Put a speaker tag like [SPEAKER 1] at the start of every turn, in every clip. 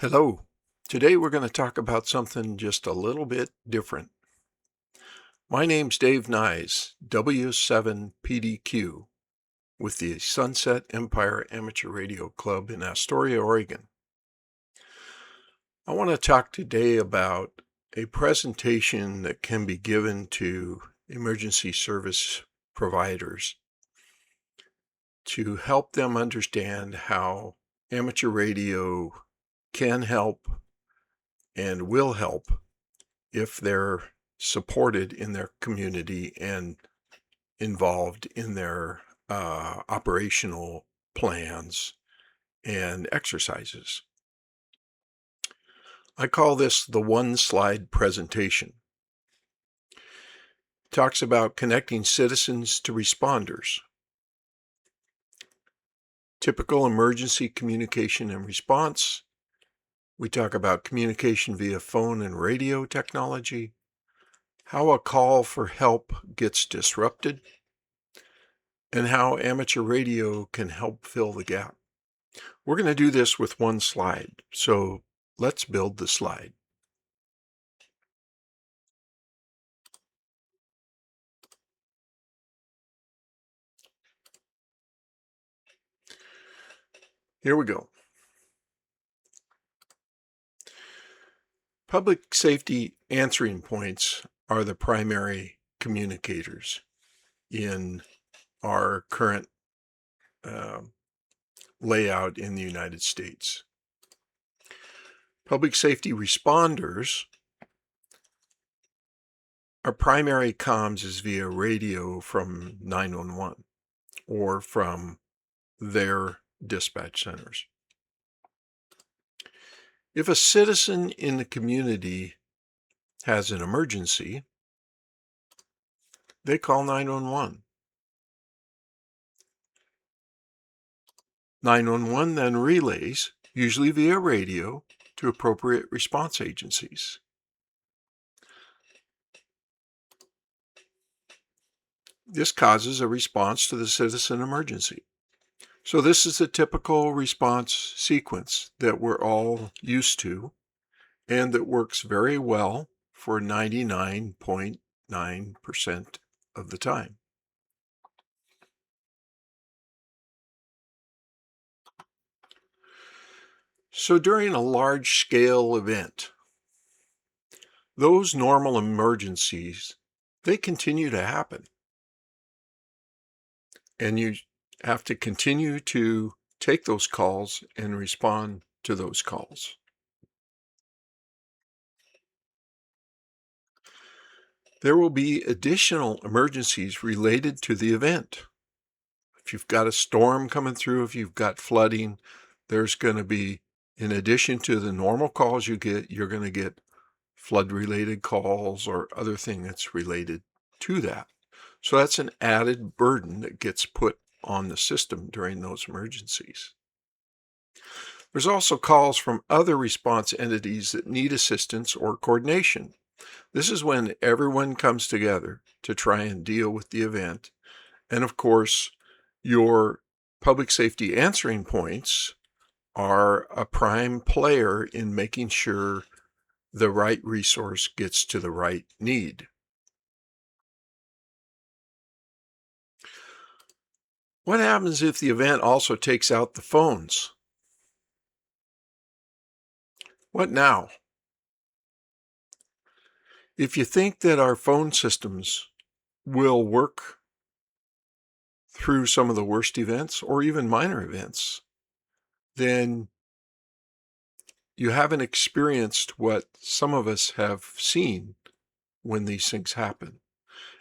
[SPEAKER 1] Hello. Today we're going to talk about something just a little bit different. My name's Dave Nyes, W7PDQ, with the Sunset Empire Amateur Radio Club in Astoria, Oregon. I want to talk today about a presentation that can be given to emergency service providers to help them understand how amateur radio can help and will help if they're supported in their community and involved in their operational plans and exercises. I call this the one-slide presentation. It talks about connecting citizens to responders, typical emergency communication and response. We talk about communication via phone and radio technology, how a call for help gets disrupted, and how amateur radio can help fill the gap. We're going to do this with one slide, so let's build the slide. Here we go. Public safety answering points are the primary communicators in our current layout in the United States. Public safety responders, our primary comms is via radio from 911 or from their dispatch centers. If a citizen in the community has an emergency, they call 911. 911 then relays, usually via radio, to appropriate response agencies. This causes a response to the citizen emergency. So this is a typical response sequence that we're all used to and that works very well for 99.9% of the time. So during a large-scale event, those normal emergencies, they continue to happen. And you have to continue to take those calls and respond to those calls. There will be additional emergencies related to the event. If you've got a storm coming through, if you've got flooding, there's going to be, in addition to the normal calls you get, you're going to get flood-related calls or other thing that's related to that. So that's an added burden that gets put on the system during those emergencies. There's also calls from other response entities that need assistance or coordination. This is when everyone comes together to try and deal with the event. And of course, your public safety answering points are a prime player in making sure the right resource gets to the right need. What happens if the event also takes out the phones? What now? If you think that our phone systems will work through some of the worst events or even minor events, then you haven't experienced what some of us have seen when these things happen.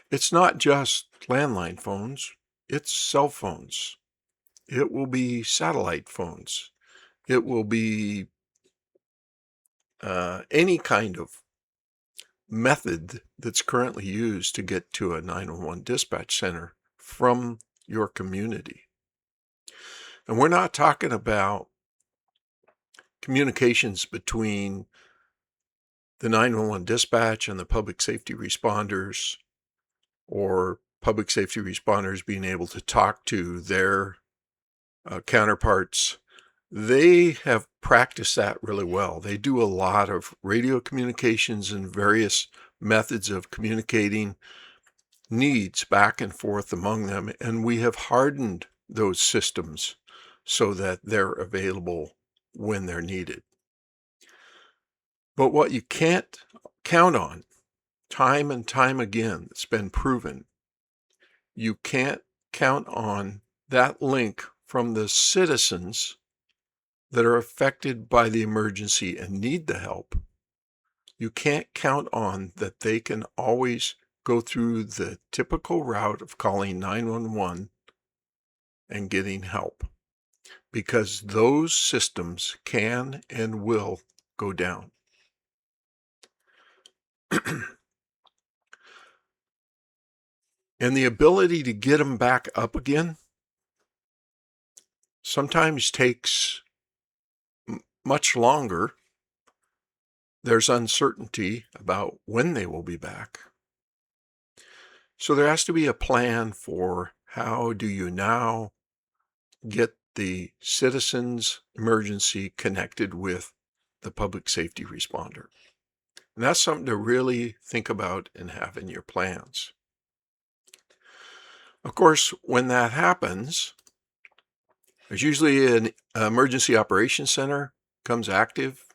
[SPEAKER 1] It's not just landline phones, it's cell phones. It will be satellite phones. It will be any kind of method that's currently used to get to a 911 dispatch center from your community. And we're not talking about communications between the 911 dispatch and the public safety responders, or public safety responders being able to talk to their counterparts They have practiced that really well. They do a lot of radio communications and various methods of communicating needs back and forth among them, and we have hardened those systems so that they're available when they're needed. But what you can't count on, time and time again, it's been proven, you can't count on that link from the citizens that are affected by the emergency and need the help. You can't count on that they can always go through the typical route of calling 911 and getting help, because those systems can and will go down. And the ability to get them back up again sometimes takes much longer. There's uncertainty about when they will be back. So there has to be a plan for how do you now get the citizens' emergency connected with the public safety responder. And that's something to really think about and have in your plans. Of course, when that happens, there's usually an emergency operations center comes active.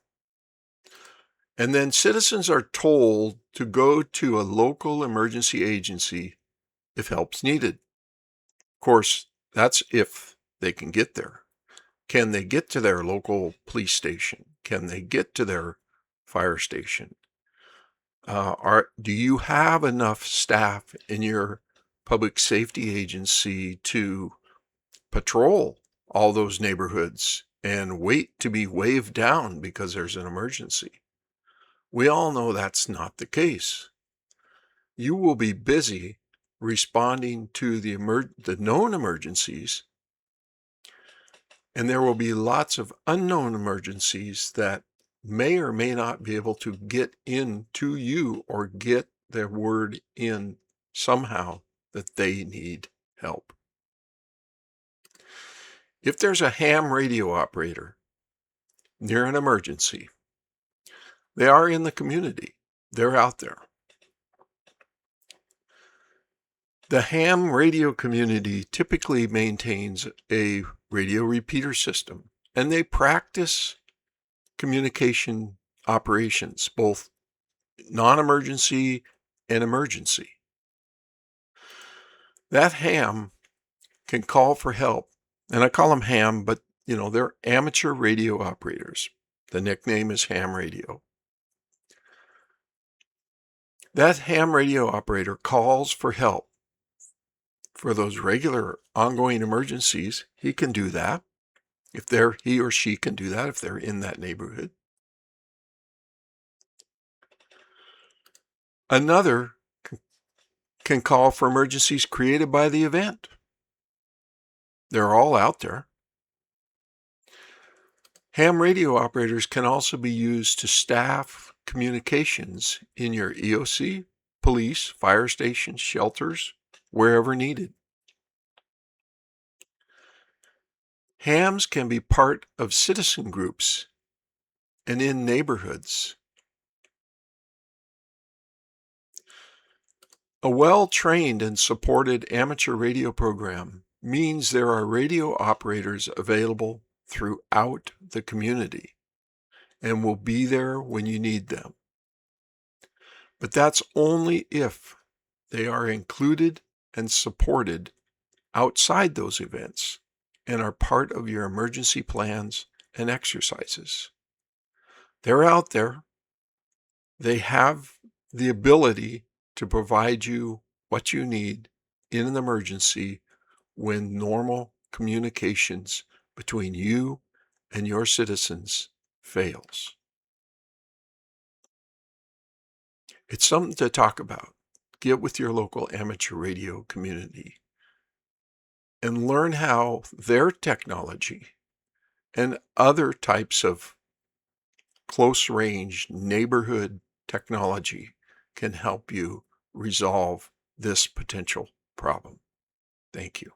[SPEAKER 1] And then citizens are told to go to a local emergency agency if help's needed. Of course, that's if they can get there. Can they get to their local police station? Can they get to their fire station? Do you have enough staff in your public safety agency to patrol all those neighborhoods and wait to be waved down because there's an emergency? We all know that's not the case. You will be busy responding to the known emergencies, and there will be lots of unknown emergencies that may or may not be able to get into you or get their word in somehow that they need help. If there's a ham radio operator near an emergency, they are in the community. They're out there. The ham radio community typically maintains a radio repeater system, and they practice communication operations, both non-emergency and emergency. That ham can call for help, and I call them ham, but they're amateur radio operators. The nickname is ham radio. That ham radio operator calls for help for those regular ongoing emergencies. He can do that. He or she can do that if they're in that neighborhood. Another can call for emergencies created by the event. They're all out there. Ham radio operators can also be used to staff communications in your EOC, police, fire stations, shelters, wherever needed. Hams can be part of citizen groups and in neighborhoods. A well-trained and supported amateur radio program means there are radio operators available throughout the community and will be there when you need them. But that's only if they are included and supported outside those events and are part of your emergency plans and exercises. They're out there. They have the ability to provide you what you need in an emergency when normal communications between you and your citizens fails. It's something to talk about. Get with your local amateur radio community and learn how their technology and other types of close range neighborhood technology can help you resolve this potential problem. Thank you.